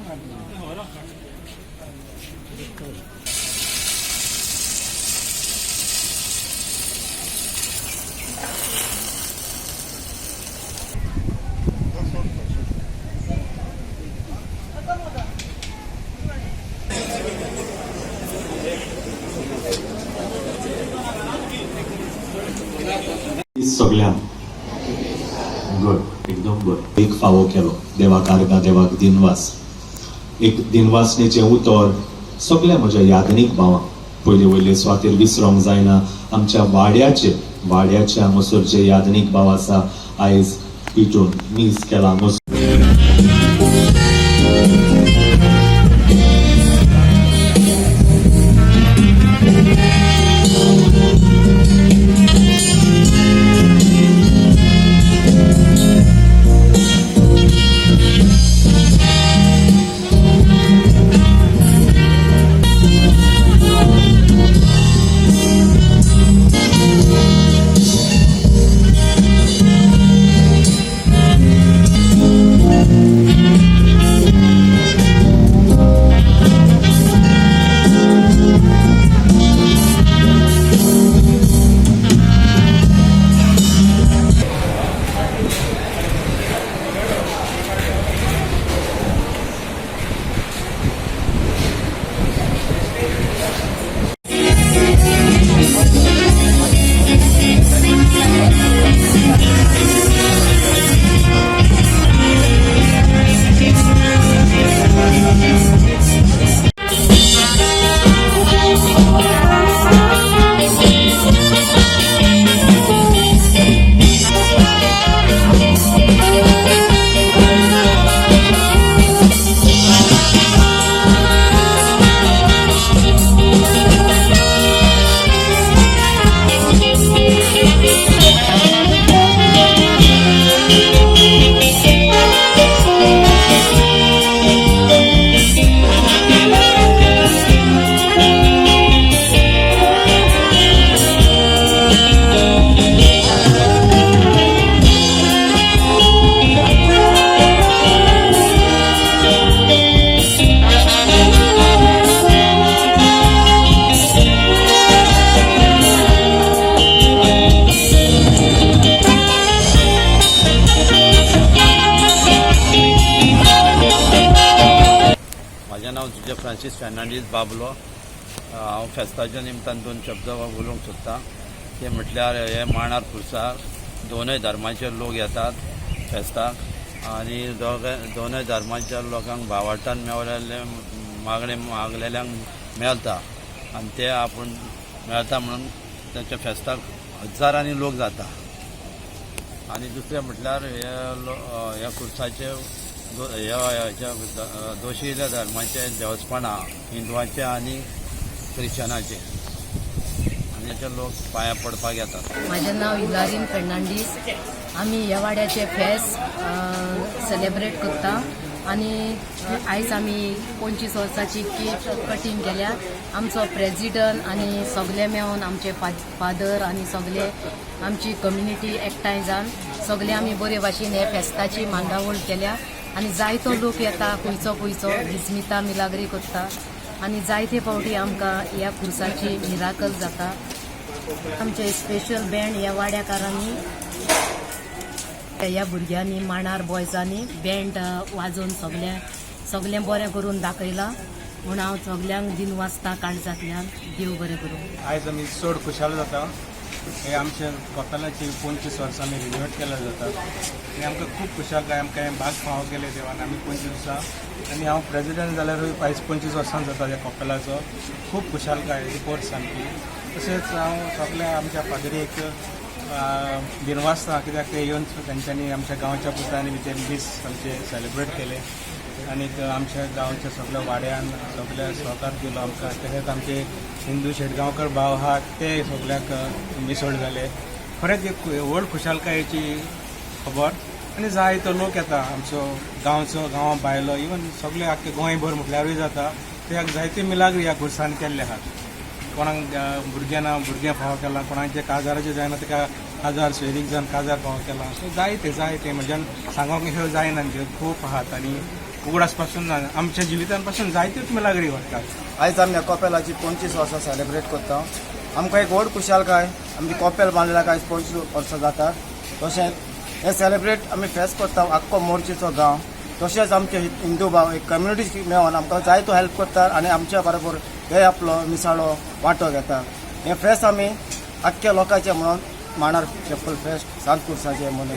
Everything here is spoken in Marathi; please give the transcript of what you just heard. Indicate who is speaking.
Speaker 1: सगळ्यांक गुड, एकदम गुड. एक फावो केलो देवाक आर्गां, देवाक दिनवास. एक दिनवासनेचें उतर सगळ्या म्हज्या यादनीक भावांक पयले वयले स्वातेर विसरोंक जायना. आमच्या वाड्याच्या मसूरचे यादनीक भाव आसा आयज पिटून मीस केला.
Speaker 2: फ्रांसीस फेर्नांडीस बाबलो. हांव फेस्ताच्या निमतान दोन शब्द उलोवंक सोदतां. ते म्हटल्यार हे मांडार खुर्सार दोनूय धर्माचे लोक येतात फेस्ताक आनी दोनूय धर्माच्या लोकांक भावार्थान मेवलेले मागलेल्यांक मेळटा आनी ते आपूण मेळटा म्हणून ताच्या फेस्ताक हजारांनी लोक जाता. आनी दुसरें म्हटल्यार ह्या खुर्साचे दोशील्या धर्माचे देवस्पणा हिंदुवाचे आनी क्रिश्चनाचे आनी हेचे लोक पांया पडपाक येतात.
Speaker 3: माझे नाव इलारीन फेर्नांडीस. आमी ह्या वाड्याचे फेस्त सेलेब्रेट करता आनी आयज आमी 25 वर्साची केक कटींग केल्या. आमचो प्रेजिडंट आनी सगळे मेळून आमचे फादर आनी सगळे आमची कम्युनिटी एकठांय जावन सगळे आमी बरे भाशेन हे फेस्ताची मांडावळ केल्या आनी जायतो लोक येता खंयचो विस्मिता मिलाग्री करता आनी जायते फावटी आमकां ह्या खुर्साची मिराकल जाता. आमचे स्पेशल बँड ह्या वाड्याकारांनी ह्या भुरग्यांनी मांडार बॉयजांनी बँड वाजोवन सगळें बरें करून दाखयलां म्हूण हांव सगल्यांक दिनवासता काळजांतल्यान देव बरें करूं.
Speaker 4: आयज आमी चड खुशाल जाता. हे आमच्या कपेलाची 25 वर्सां आमी रिन्यूएट केल्या जातात आनी आमकां खूब खुशालकाय आमकां हे भाग फावो केले देवान. आमी 25 वर्सां आनी हांव प्रेजिडंट जाल्यारूय आयज 25 वर्सां जाता ह्या कपेलाचो. खूब खुशालकाय रिपोर्ट सामकी. तशेंच हांव सगळ्या आमच्या पादरीक दिनवासता कित्याक ते येवन तांच्यांनी आमच्या गांवच्या पुतांनी भितर दीस आमचे सेलेब्रेट केले आनी आमच्या गांवच्या सगळ्या वाड्यान सगळ्या सहकार दिलो आमकां. तशेंच आमचे हिंदू शेटगांवकर भाव आहात ते सगळ्याक मिसळ जाले. खरेंच एक व्हड खुशालकायेची खबर आनी जायतो लोक येता आमचो गांवां भायलो इवन सगळे आख्खे गोंयभर म्हटल्यारूय जाता. त्याक जायते मिलाग्री ह्या खुर्सान केल्ले आहात. कोणाक भुरग्यां ना भुरगें फावो केलां, कोणाचे काजाराचें जायना ताका काजार सोयरीक जावन काजार फावो केलां. सो जायते म्हणज्यान सांगोंक ह्यो जायना खूब आहात आनी उगडास पासून आमच्या जिवितांपासून जायत्यो मिलागडी घडटात.
Speaker 5: आयज आमी ह्या कॉपेलाची 25 वर्सां सेलिब्रेट करता. आमकां एक व्हड खुशालकाय आमची कॉपेल बांदल्याक आयज 25 वर्सां जातात. तशेंच हे सेलिब्रेट आमी फेस्त करता आख्खो मोर्चेचो गांव. तशेंच आमचे हिंदू भाव एक कम्युनिटी मेळोन आमकां जायतो हेल्प करतात आनी आमच्या बरोबर हे आपलो मिसाळो वांटो घेतात. हे फेस्त आमी आख्ख्या लोकांचे म्हणून मांडार चप्पल फेस्त सांत कुर्साचे मनयतात.